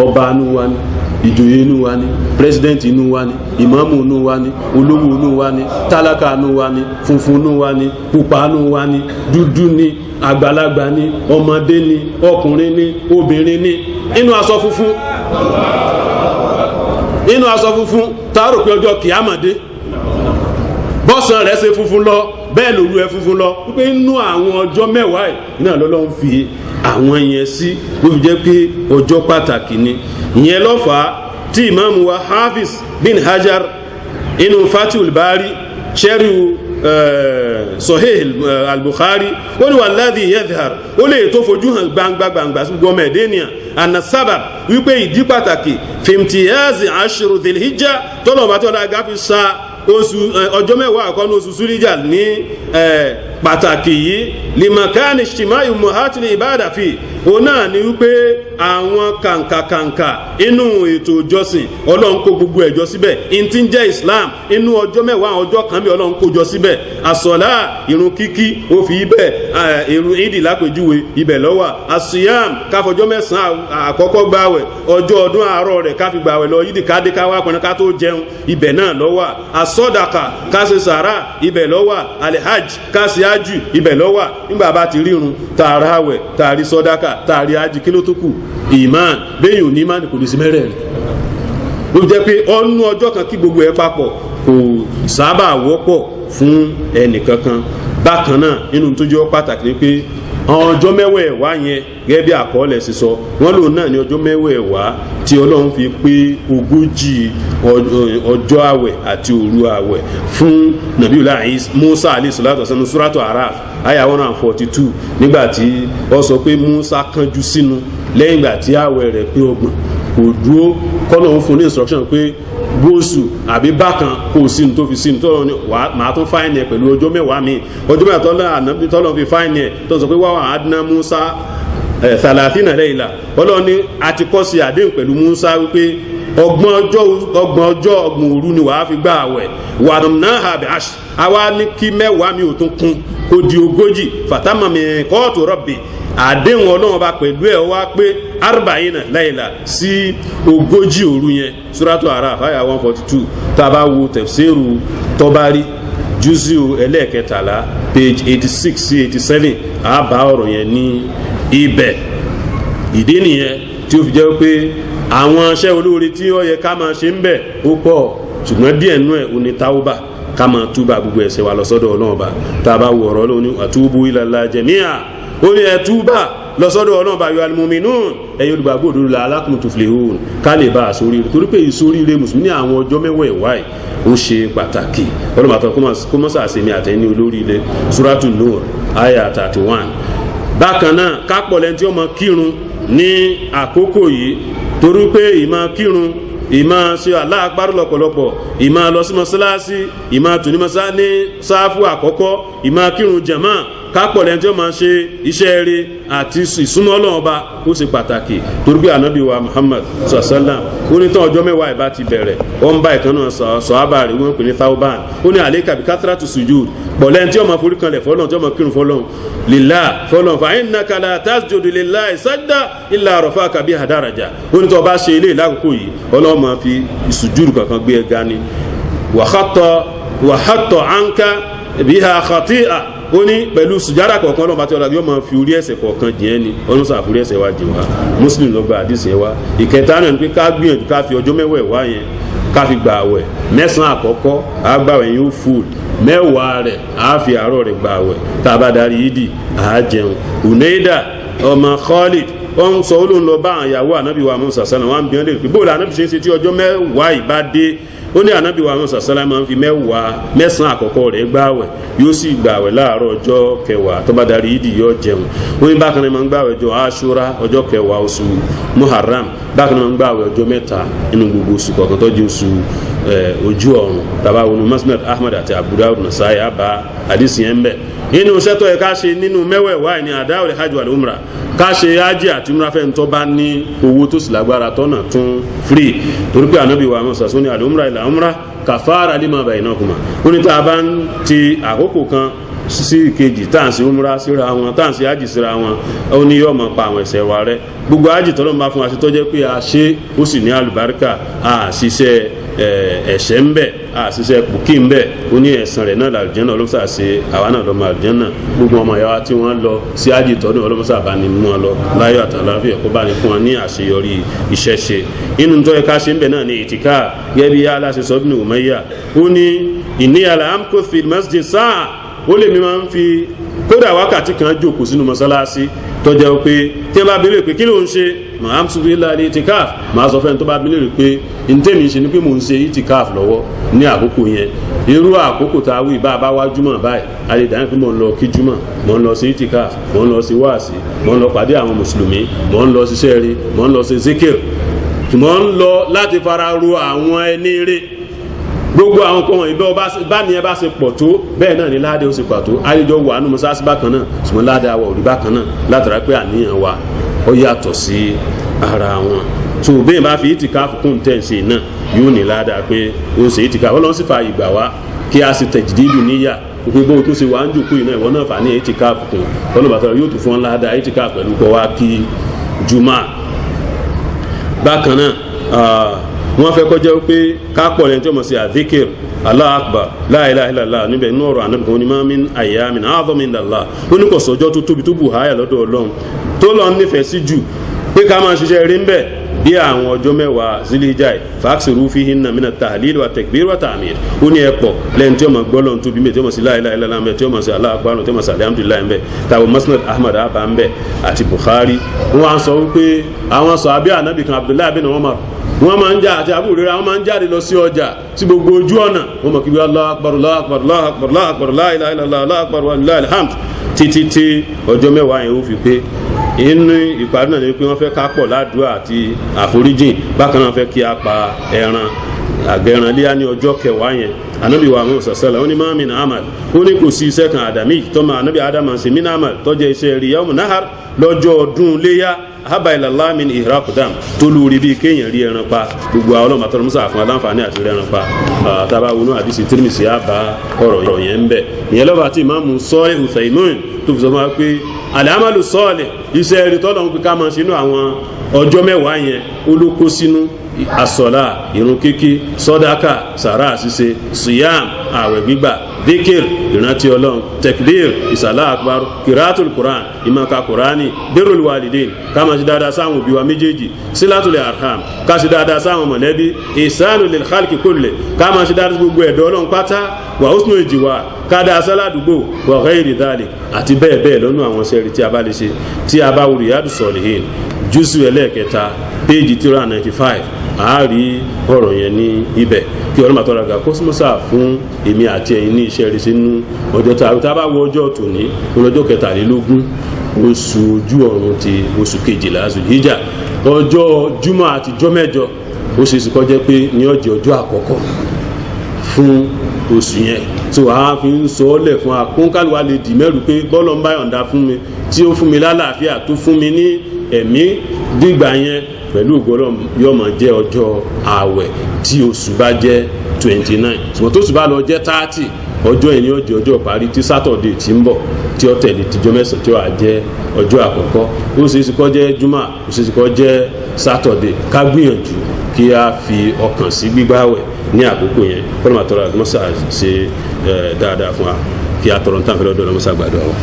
ọba inú wa ni, ìjòyè inú wa ni, president inú wa ni, ìmáàmù inú wa ni, olówó inú wa ni, tálákà inú wa ni, funfun inú wa ni, pupa inú wa ni, dúdú ni, àgbàlagbà ni, ọmọdé ni, ọkùnrin ni, obìnrin ni, inú aṣọ funfun, inú aṣọ funfun tààrò pé ọjọ́ kìámọ̀dé bọ́sàn rẹ̀ ṣe funfun lọ bẹ́ẹ̀ lòlú ẹ funfun lọ wípé inú àwọn ọjọ́ mẹ́wàá ẹ̀ náà lọ́lọ́run fi àwọn yẹn sí ló fi jẹ́ pé ọjọ́ pàtàkì ni. ìyẹn lọ́fàá tí ìmáàmù wa Hafiz bin Hajar inú Fathul Bari sẹ́ríù Sahih al-Bukhari ó ní walladhi yadhhar ó lè tó fojú hàn gbangba sí gbọmọ ẹ̀dẹ́nìyà anasaba wípé ìdí pàtàkì fimtiyazi ashru dhil-hijja tọ́lọ̀bá tí ọ̀dá gáfi sa oṣù ọjọ́ mẹ́wàá àkọ́nù oṣù Zulhijja ní pàtàkì yìí limakani ijtimai ummahatil ibada fi òun náà ni wípé àwọn kàǹkà inú ètò ìjọsìn Ọlọ́run kó gbogbo ẹ̀jọ́ síbẹ̀ in ti ń jẹ́ Islam inú ọjọ́ mẹ́wàá ọjọ́ kan bí Ọlọ́run kó jọ síbẹ̀ àsọ̀lá irun kíkí ó fi ibẹ̀ irun ìdí lápèjúwe ibẹ̀ ló wà àsíyàm káfọjọ́ mẹ́sàn-án àkọ́kọ́ gbààwẹ̀ ọjọ́ ọdún àárọ̀ rẹ̀ káfi gbààwẹ̀ lọ yídì kádé káwá pẹ̀lú ká tó jẹun ibẹ̀ náà ló wà àsọdàkà káṣe sàrà ibẹ̀ ló wà alihaj káṣe ájù ibẹ̀ ló wà nígbà bá ti rírun tààràwẹ̀ tààrí sọdàkà tààrí ájì kí ló tó kù ìmán bẹ́yìn ò ní ìmán kò lè sí mẹ́rẹ̀ẹ̀rin ló jẹ́ pé ọnú ọjọ́ kan kí gbogbo ẹ̀ papọ̀ kò sábà wọ́pọ̀ fún ẹnìkankan. bákan náà nínú tó jẹ́ pàtàkì ni pé ọjọ́ mẹ́wẹ̀ẹ̀wá yẹn gẹ́gẹ́ bí àkọọ́lẹ̀ sísọ wọ́n lò náà ní ọjọ́ mẹ́wẹ̀ẹ̀wá tí Ọlọ́run fi pé 40 ọjọ́ àwẹ̀ àti òru àwẹ̀ fún Nabiyullah Musa alayhi salatu wasallam suratu Araf aya 142 nígbàtí ó sọ pé Musa kánjú sínú lẹ́yìn ìgbà tí àwẹ̀ rẹ̀ pé 30 kò dúró kọ́lọ̀ ń fún ní instruction pé gbóòsù àbí bákan kò sínú tó fi sínú tọ́lọ́ ní màá tún fáìnì ẹ̀ pẹ̀lú ọjọ́ mẹ́wàá mi ọjọ́ mẹ́wàá tọ́lọ́ fi fáìnì ẹ̀ tó sọ pé wà adná Musa 30 layla Ọlọ́run ní àti kọ́ sí àdéhùn pẹ̀lú Musa wípé ọgbọ̀n òru ni wàá fi gbà àwẹ̀ wàdùnnáhà bí ash àwa ní kí mẹ́wàá mi ò tún kún kó di 40 fatamami kọ́ọ̀tù rọ́bì àdéhùn Ọlọ́run bá pẹ̀lú ẹ̀ wá pé 40 layla sí 40 òru yẹn suratu Araf àyà 142 tàbá wo tafsiru Tabari juz'u ẹlẹ́ẹ̀kẹtàlá page 86 sí 87 àbá ọ̀rọ̀ yẹn ní ibẹ̀. ìdí nìyẹn tí ó fi jẹ́ pé àwọn iṣẹ́ olóore tí ó yẹ ká máa ṣe ń bẹ̀ ó pọ̀ ṣùgbọ́n díẹ̀ nú ẹ̀ ò ní tauba ká máa túbà gbogbo ẹ̀ṣẹ̀ wa lọ sọ́dọ̀ Ọlọ́run bá tàbá wo ọ̀rọ̀ Ọlọ́run ní atubu ila Allah jami'a ó ní ẹ túbà lọ́sọ́dọ̀ Ọlọ́run bá yọ al-mu'minun ẹ̀yin olùgbàgbọ́ òdodo la'allakum tuflihun ká lè bá àsorí torí pé ìsoríire mùsùlùmí ní àwọn ọjọ́ mẹ́wẹ̀ẹ̀wá ó ṣe pàtàkì Ọlọ́run àtọ́ kó mọ́ sàṣẹ́mi àtẹ́ni olórí ilé Suratul Nur aya 31. bákan náà kápọ̀ lẹ́ni tí ó mọ kírun ní àkókò yìí torí pé ìmọ̀ kírun ìmọ̀ ṣe Allahu Akbar lọ́pọ̀lọpọ̀ ìmọ̀ lọ sí mọ́sálásí ìmọ̀ tún ní mọ́sálásí ní sáfù àkọ́kọ́ ìmọ̀ kírun jàmá kápọ̀ lẹ́ni tí ó máa ṣe iṣẹ́ rere àti ìsúnmọ́ Ọlọ́run Ọba ó ṣe pàtàkì torí pé ànábì wa Muhammad sallam ó ní tán ọjọ́ mẹ́wàá ìbá ti bẹ̀rẹ̀ ó ń bá ìkan náà sọ̀hábà rẹ̀ wọ́n pè ní Thawban ó ní alayka bi kathratu sujud pọ̀ lẹ́ni tí ó máa forí kanlẹ̀ fọ́lọ́n tí ó máa kírun fọ́lọ́n lillah fọ́lọ́n fa innaka la tasjudu lillahi sajda illa rafa'aka biha daraja ó ní tó bá ṣe ilé ìlàkókò yìí Ọlọ́run máa fi ìsùjúdù kankan gbé ẹ ga ni wa hatta anka biha khati'a ó ní pẹ̀lú sùjádà kọ̀ọ̀kan Ọlọ́run bá tí ọlọ́run yóò máa fi orí ẹ̀ṣẹ̀ kọ̀ọ̀kan jẹ́ ni Ọlọ́run sàfúrí ẹ̀ṣẹ̀ wa jìn wá Muslim ló gba àdìsí ẹ̀ wá. ìkẹta náà ni pé ká gbìyànjú ká fi ọjọ́ mẹ́wẹ̀ẹ̀wá yẹn ká fi gba àwẹ̀ 9 àkọ́kọ́ àgbàwẹ̀ yóò full mẹ́wàá rẹ̀ á fi àárọ̀ rẹ̀ gba àwẹ̀ tá a bá darí yídì á jẹun. Unaida ọmọ Khalid ó ń sọ olóhùn lọ bá àyàwó ànábì wa Musa sálà wọn bí wọn lè pé bóòlù ànábì ṣe ń ṣe tí ọjọ́ mẹ́wàá ìbá dé ó ní ànábì wa Musa sálà máa ń fi 9 àkọ́kọ́ rẹ̀ gbààwẹ̀ yóò sì gbààwẹ̀ láàárọ̀ ọjọ́ 10 tó bá darí yídì yóò jẹun ó ní bákan náà máa ń gbààwẹ̀ ọjọ́ Ashura ọjọ́ 10 oṣù Muharram bákan náà máa ń gbààwẹ̀ ọjọ́ 3 nínú gbogbo oṣù kọ̀ọ̀kan tó jẹ́ oṣù ojú ọ̀run tàbá wọnú Musnad Ahmad àti Abu Dawud Nasai àbá àdìsí yẹn bẹ̀. nínú iṣẹ́ tó yẹ ká ṣe nínú mẹ́wẹ̀ẹ̀wá ní àdáwọ̀lẹ̀ hajj wal umra ká ṣe hajj àti umra fẹ́ tó bá ní owó tó sì lágbára tọ́nà tún free torí pé ànábì wa Musa sọ ní al-umra ila umra kàfàrà lima bainakuma ó ní tá a bá ń ti àkókò kan sí ìkejì tá à ń ṣe umra síra wọn tá à ń ṣe ájì síra wọn ó ní yóò máa pa àwọn ẹ̀ṣẹ̀ wa rẹ́ gbogbo ájì tọ́lọ́ máa fún wa sí tó jẹ́ pé a ṣe ó sì ní àlùbáríkà a ṣiṣẹ́ ẹ̀ṣẹ̀ ń bẹ̀ a ṣiṣẹ́ pòkì ń bẹ̀ ó ní ẹ̀san rẹ̀ náà làlùjánnà ọlọ́mọṣà ṣe àwa náà lọ́mọ àlùjánnà gbogbo ọmọ ìyá wa tí wọ́n lọ sí ájì tọ́dún ọlọ́mọṣà bá ní mú wọn lọ láyọ̀ àtàlàáfíà kó bá ní fún wọn ní àṣeyọrí iṣẹ́ ṣe inú tó yẹ ká ṣe ń bẹ̀ náà ní ìtìká gẹ́gẹ́ bí aláṣẹ sọ́bìnrin Umayya ó ní ìníyàlá amko fil masjid sáà ó lè mi máa ń fi kódà wákàtí kan jókòó sínú mọ́sálásí tó jẹ́ pé tí wọ́n bá béèrè pé kí ló ń ṣe màá tún fi láàrin itikaf màá sọ fẹ́ni tó bá béèrè pé ntẹ́mi ṣe ni pé mò ń ṣe itikaf lọ́wọ́ ní àkókò yẹn irú àkókò tá a wí bá a bá wá júmọ̀ báyìí a lè dáhùn pé mò ń lọ kí júmọ̀ mò ń lọ sí itikaf mò ń lọ sí wáàsí mò ń lọ pàdé àwọn mùsùlùmí mò ń lọ ṣiṣẹ́ rí mò ń lọ sí zikir mò ń lọ láti fara ro àwọn ẹni rí gbogbo àwọn kan wọ̀nyí bá ní ẹ bá ṣe pọ̀ tó bẹ́ẹ̀ náà ni ládé ó ṣe pàtó àyíjọ wà nù mọ́sáàsì bákan náà ṣùgbọ́n ládé àwọ̀ òrí bákan náà látara pé àníyàn wa ó yàtọ̀ sí ara wọn tó bẹ́ẹ̀ bá fi ìtìkáàfù kún tẹ̀sí náà yóò ní ládé pé ó ṣe ìtìkáàfù ọlọ́run sì fa ìgbà wá kí a sì tẹ̀jìdìdù níyà pé bó tó ṣe wà ń jòkó iná ìwọ náà fà ní ìtìkáàfù kún ọlọ́bàtà yóò tún fún ládé ìtìkáàfù pẹ̀lú kọ́ wá kí jùmọ̀ bákan náà wọ́n fẹ́ kọjá pé kápọ̀ lẹ́yìn tí wọ́n mọ̀ sí àdíkìr Allahu akbar la ilaha illallah níbẹ̀ inú ọ̀rọ̀ ànábì kan ní ma min ayyamin a'zamu indallah ó ní kò sọ́jọ́ tó tóbi tó bù háyà lọ́dọ̀ ọlọ́run tó lọ nífẹ̀ẹ́ sí jù pé ká máa ṣiṣẹ́ rí ń bẹ̀ bí àwọn ọjọ́ mẹ́wàá zilhijjah faksiru fihinna mina tahlil wa takbir wa ta'mir ó ní ẹ̀pọ̀ lẹ́yìn tí wọ́n mọ̀ gbọ́ lọ́n tóbi mẹ́ tí wọ́n mọ̀ sí la ilaha illallah mẹ́ tí wọ́n mọ̀ sí Allahu akbar tí wọ́n mọ̀ sí alhamdulillah mẹ́ tàwọn Musnad Ahmad abba ń bẹ̀ àti Bukhari wọ́n á sọ wípé àwọn sàhábí ànábì kan Abdullahi bin Umar wọ́n máa ń jà àti Abu Hurairah wọ́n máa ń jáde lọ sí ọjà sí gbogbo ojú ọ̀nà wọ́n mọ̀ kí wí Allahu akbar Allahu akbar Allahu akbar Allahu akbar la ilaha illallah Allahu akbar wa lillahi alhamd títí tí ọjọ́ mẹ́wàá yẹn ó fi pé inú ìparí náà ni pé wọ́n fẹ́ ká pọ̀ ládùúrà àti àforíjìn bákan náà fẹ́ kí a pa ẹran àgẹ̀ràn léyà ní ọjọ́ kẹwàá yẹn anabi wa muhammad sallallahu alaihi wasallam ó ní min amal ó ní kò sí iṣẹ́ kan àdàmì tọ́mọ anabi adama ṣe min amal tọ́jẹ́ iṣẹ́ rí yawm nahar lọ́jọ́ ọdún léyà haba ilallah min ihraq dam tó lórí bíi kéèyàn rí ẹran pa gbogbo àwọn ọlọ́mọ àtọ́rọ̀ musa fún aláǹfààní àti rí ẹran pa tábà wọnú àdìsí Tirmidhi àbá ọ̀rọ̀ yẹn ń bẹ̀ ìyẹn lọ́ba àti ìmáàmù sọ́ọ̀lì Uthaymin tó fi sọ fún wa pé al-amalu salih iṣẹ́ rí tọ́lọ̀ ń pè ká máa sínú àwọn ọjọ́ mẹ́wàá yẹn ó ló kó sínú asọ́lá irun kíkí sọ́dáka sàrà ṣíṣe siyam àwẹ̀ gbígbà dhikr ìrántí ọlọ́run tekbir ìsàlá akbar kiratul quran ìmọ̀ọ́ka qurani birrul walidin ká máa ṣe dáadáa sáwọn òbí wa méjèèjì silatul arham ká ṣe dáadáa sáwọn mọ̀lẹ́bí ihsanu lil khalqi kulli ká máa ṣe dáadáa gbogbo ẹ̀dọ́ ọlọ́run pátá wa husnul jiwar ká dáa sáládùúgbò wa ghairi dhalik àti bẹ́ẹ̀ bẹ́ẹ̀ lọ́nà àwọn sẹ́ẹ̀rì tí a bá lè ṣe tí a bá wo Riyadus Salihin jùsù ẹlẹ́ẹ̀kẹta péjì 395 àárí ọ̀rọ̀ yẹn ní ibẹ̀ kí ọlọ́mọ àtọ́ra ga kọ́símọ́sà fún èmi àti ẹ̀yin ní iṣẹ́ rí sínú ọjọ́ tá a bá wọ ọjọ́ tòní ọjọ́ 23 oṣù ojú ọ̀run ti oṣù 12 Zulhijjah ọjọ́ júmọ̀ àti jọ́ mẹ́jọ ó ṣe sì kó jẹ́ pé ní ọjọ́ àkọ́kọ́ fún oṣù yẹn tí wàá fi ń sọ ọ́ lẹ̀ fún akóńkálùwà lè dì mẹ́rù pé bọ́ọ̀lù ń bá yọ̀ǹda fún mi tí ó fún mi lálàáfíà tó fún mi ní ẹ̀mí dìgbà yẹn pẹ̀lú ògbọ́lọ́ yóò máa jẹ́ ọjọ́ ààwẹ̀ tí oṣù bá jẹ́ 29 ṣùgbọ́n tó oṣù bá lọ jẹ́ 30 ọjọ́ yẹn ni ó jẹ́ ọjọ́ parí tí sátọ̀dé tí ń bọ̀ tí ó tẹ̀lé tíjọ́ mẹ́sàn-án tí ó wà jẹ́ ọjọ́ àkọ́kọ́ ó ṣe é sì kó jẹ́ júmọ̀ ó ṣe é sì kó jẹ́ sátọ̀dé ká gbìyànjú kí a fi ọkàn sí gbígbààwẹ̀ ní àkókò yẹn kọ́nà àtọ́rọ̀ àgbọ̀nsá ṣe dáadáa fún wa kí a tọrọ ń tàn fẹ́ lọ́dọ̀ ọlọ́mọṣà gbàdúrà wa.